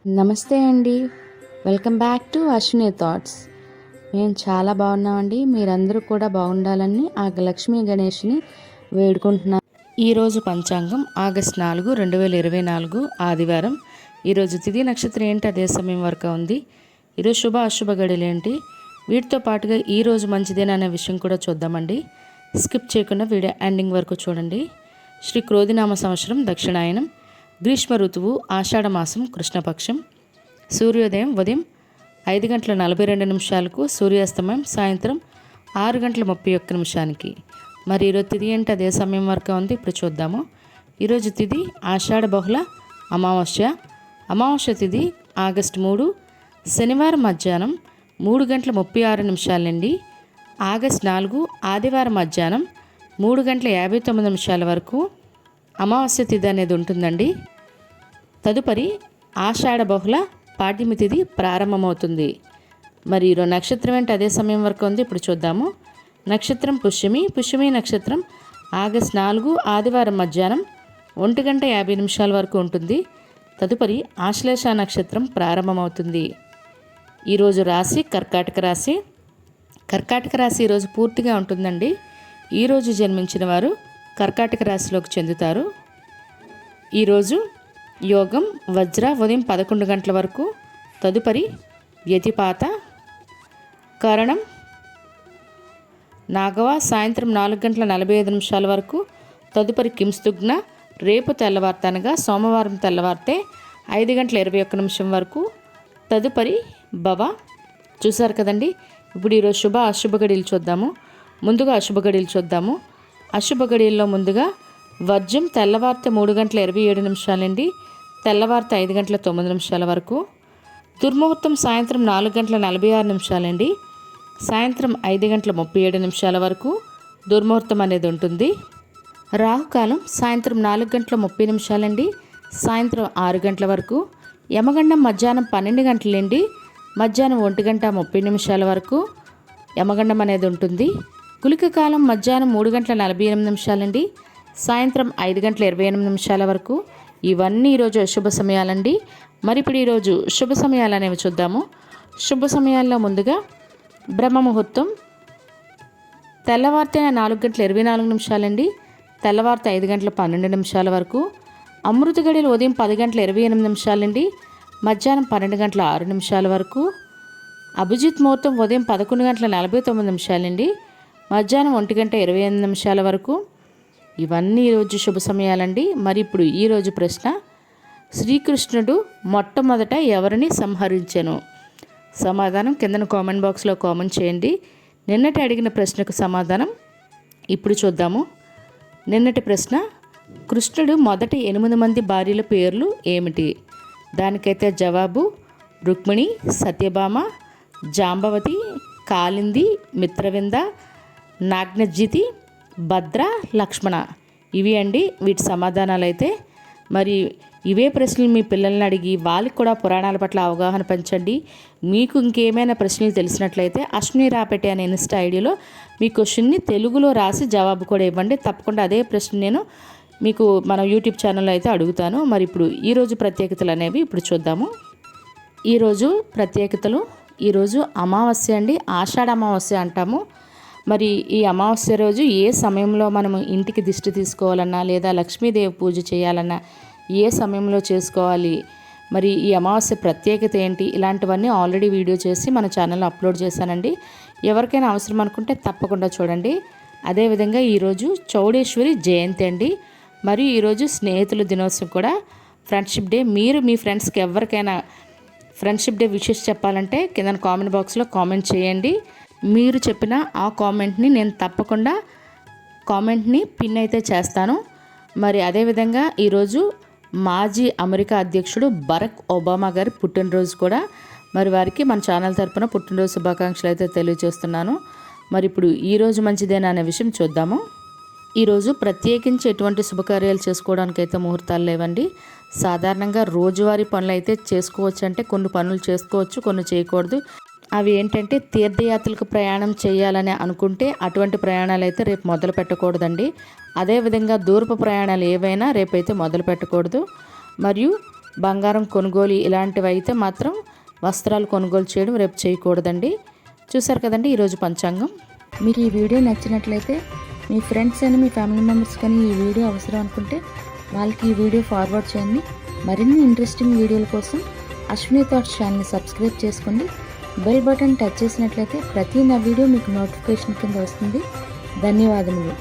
నమస్తే అండి. Welcome back to Ashwini thoughts. మేము చాలా బాగున్నామండి. మీరందరూ కూడా బాగుండాలని ఆ లక్ష్మీ గణేష్ని వేడుకుంటున్నాం. ఈరోజు పంచాంగం ఆగస్ట్ 4, 2024 ఆదివారం. ఈరోజు తిథి నక్షత్రం ఏంటి, అదే సమయం వరకు ఉంది. ఈరోజు శుభ అశుభ గడియలు ఏంటి, వీటితో పాటుగా ఈరోజు మంచిదేనా అనే విషయం కూడా చూద్దామండి. స్కిప్ చేయకుండా వీడియో ఎండింగ్ వరకు చూడండి. శ్రీ క్రోధినామ సంవత్సరం దక్షిణాయనం, గ్రీష్మ ఋతువు ఆషాఢ మాసం కృష్ణపక్షం, సూర్యోదయం ఉదయం 5:42 సూర్యాస్తమయం సాయంత్రం 6:31. మరి ఈరోజు తిథి ఏంటి, అదే సమయం వరకు ఉంది. ఇప్పుడు చూద్దాము. ఈరోజు తిథి ఆషాఢ బహుళ అమావాస్య. అమావాస్య తిథి ఆగస్టు 3 శనివారం మధ్యాహ్నం 3:36 నుండి ఆగస్టు 4 ఆదివారం మధ్యాహ్నం 3:59 వరకు అమావాస్య తిథి అనేది ఉంటుందండి. తదుపరి ఆషాఢ బహుళ పాడ్యమి తిథి ప్రారంభమవుతుంది. మరి ఈరోజు నక్షత్రం ఏంటి, అదే సమయం వరకు ఉంది. ఇప్పుడు చూద్దాము. నక్షత్రం పుష్యమి. పుష్యమి నక్షత్రం ఆగస్టు 4 ఆదివారం మధ్యాహ్నం 1:50 వరకు ఉంటుంది. తదుపరి ఆశ్లేష నక్షత్రం ప్రారంభమవుతుంది. ఈరోజు రాశి కర్కాటక రాశి. కర్కాటక రాశి ఈరోజు పూర్తిగా ఉంటుందండి. ఈరోజు జన్మించిన వారు కర్కాటక రాశిలోకి చెందుతారు. ఈరోజు యోగం వజ్ర ఉదయం 11 గంటల వరకు. తదుపరి వ్యతిపాత కరణం నాగవ సాయంత్రం 4:45 వరకు. తదుపరి కింస్తుగ్న రేపు తెల్లవార్త అనగా సోమవారం తెల్లవారితే 5:21 వరకు. తదుపరి భవ. చూసారు కదండి. ఇప్పుడు ఈరోజు శుభ అశుభ గడియలు చూద్దాము. ముందుగా అశుభ గడియలు చూద్దాము. అశుభ గడియల్లో ముందుగా వర్జం తెల్లవారితే 3:27 నుండి తెల్లవారితే 5:09 వరకు. దుర్ముహూర్తం సాయంత్రం 4:46 నుండి సాయంత్రం 5:37 వరకు దుర్ముహూర్తం అనేది ఉంటుంది. రాహుకాలం సాయంత్రం 4:30 నుండి సాయంత్రం 6 గంటల వరకు. యమగండం మధ్యాహ్నం 12 గంటల నుండి మధ్యాహ్నం 1:30 వరకు యమగండం అనేది ఉంటుంది. గుళిక కాలం మధ్యాహ్నం 3:48 నుండి సాయంత్రం 5:28 వరకు. ఇవన్నీ ఈరోజు శుభ సమయాలండి. మరి ఇప్పుడు ఈరోజు శుభ సమయాలు అనేవి చూద్దాము. శుభ సమయాల్లో ముందుగా బ్రహ్మ ముహూర్తం తెల్లవారితే 4:24 నుండి తెల్లవారితే 5:12 వరకు. అమృత గడియలు ఉదయం 10:28 నుండి మధ్యాహ్నం 12:06 వరకు. అభిజిత్ ముహూర్తం ఉదయం 11:49 నుండి మధ్యాహ్నం 1:28 వరకు. ఇవన్నీ ఈరోజు శుభ సమయాలండి. మరి ఇప్పుడు ఈరోజు ప్రశ్న, శ్రీకృష్ణుడు మొట్టమొదట ఎవరిని సంహరించెను? సమాధానం కింద కామెంట్ బాక్స్లో కామెంట్ చేయండి. నిన్నటి అడిగిన ప్రశ్నకు సమాధానం ఇప్పుడు చూద్దాము. నిన్నటి ప్రశ్న, కృష్ణుడు మొదటి 8 మంది భార్యల పేర్లు ఏమిటి? దానికైతే జవాబు రుక్మిణి, సత్యభామ, జాంబవతి, కాళింది, మిత్రవింద, నాగ్నజితి, భద్ర, లక్ష్మణ. ఇవి అండి వీటి సమాధానాలు అయితే. మరి ఇవే ప్రశ్నలు మీ పిల్లల్ని అడిగి వాళ్ళకి కూడా పురాణాల పట్ల అవగాహన పెంచండి. మీకు ఇంకేమైనా ప్రశ్నలు తెలిసినట్లయితే అశ్విని రాపెట్టి అనే ఇన్స్టా ఐడిలో మీ క్వశ్చన్ని తెలుగులో రాసి జవాబు కూడా ఇవ్వండి. తప్పకుండా అదే ప్రశ్న నేను మీకు మన యూట్యూబ్ ఛానల్లో అయితే అడుగుతాను. మరి ఇప్పుడు ఈరోజు ప్రత్యేకతలు అనేవి ఇప్పుడు చూద్దాము. ఈరోజు ప్రత్యేకతలు, ఈరోజు అమావాస్య అండి. ఆషాఢ అమావాస్య అంటాము. మరి ఈ అమావాస్య రోజు ఏ సమయంలో మనము ఇంటికి దిష్టి తీసుకోవాలన్నా లేదా లక్ష్మీదేవి పూజ చేయాలన్నా ఏ సమయంలో చేసుకోవాలి, మరి ఈ అమావాస్య ప్రత్యేకత ఏంటి, ఇలాంటివన్నీ ఆల్రెడీ వీడియో చేసి మన ఛానల్లో అప్లోడ్ చేశానండి. ఎవరికైనా అవసరం అనుకుంటే తప్పకుండా చూడండి. అదేవిధంగా ఈరోజు చౌడేశ్వరి జయంతి అండి. మరియు ఈరోజు స్నేహితుల దినోత్సవం కూడా, ఫ్రెండ్షిప్ డే. మీరు మీ ఫ్రెండ్స్కి ఎవరికైనా ఫ్రెండ్షిప్ డే విషెస్ చెప్పాలంటే కింద కామెంట్ బాక్స్లో కామెంట్ చేయండి. మీరు చెప్పిన ఆ కామెంట్ని నేను తప్పకుండా కామెంట్ని పిన్ అయితే చేస్తాను. మరి అదేవిధంగా ఈరోజు మాజీ అమెరికా అధ్యక్షుడు బరాక్ ఒబామా గారి పుట్టినరోజు కూడా. మరి వారికి మన ఛానల్ తరపున పుట్టినరోజు శుభాకాంక్షలు అయితే తెలియజేస్తున్నాను. మరి ఇప్పుడు ఈరోజు మంచిదేనా అనే విషయం చూద్దాము. ఈరోజు ప్రత్యేకించి ఎటువంటి శుభకార్యాలు చేసుకోవడానికి అయితే ముహూర్తాలు లేవండి. సాధారణంగా రోజువారీ పనులు అయితే చేసుకోవచ్చు. అంటే కొన్ని పనులు చేసుకోవచ్చు, కొన్ని చేయకూడదు. అవి ఏంటంటే తీర్థయాత్రలకు ప్రయాణం చేయాలని అనుకుంటే అటువంటి ప్రయాణాలు అయితే రేపు మొదలు పెట్టకూడదండి. అదేవిధంగా దూరపు ప్రయాణాలు ఏవైనా రేపైతే మొదలు పెట్టకూడదు. మరియు బంగారం కొనుగోలు ఇలాంటివి అయితే మాత్రం వస్త్రాలు కొనుగోలు చేయడం రేపు చేయకూడదండి. చూసారు కదండి ఈరోజు పంచాంగం. మీకు ఈ వీడియో నచ్చినట్లయితే మీ ఫ్రెండ్స్ అని మీ ఫ్యామిలీ మెంబర్స్ కానీ ఈ వీడియో అవసరం అనుకుంటే వాళ్ళకి ఈ వీడియో ఫార్వర్డ్ చేయండి. మరిన్ని ఇంట్రెస్టింగ్ వీడియోల కోసం అశ్విని థాట్స్ ఛానల్ని సబ్స్క్రైబ్ చేసుకోండి. బెల్ బటన్ టచ్ చేసినట్లయితే ప్రతి నా వీడియో మీకు నోటిఫికేషన్ కింద వస్తుంది. ధన్యవాదములు.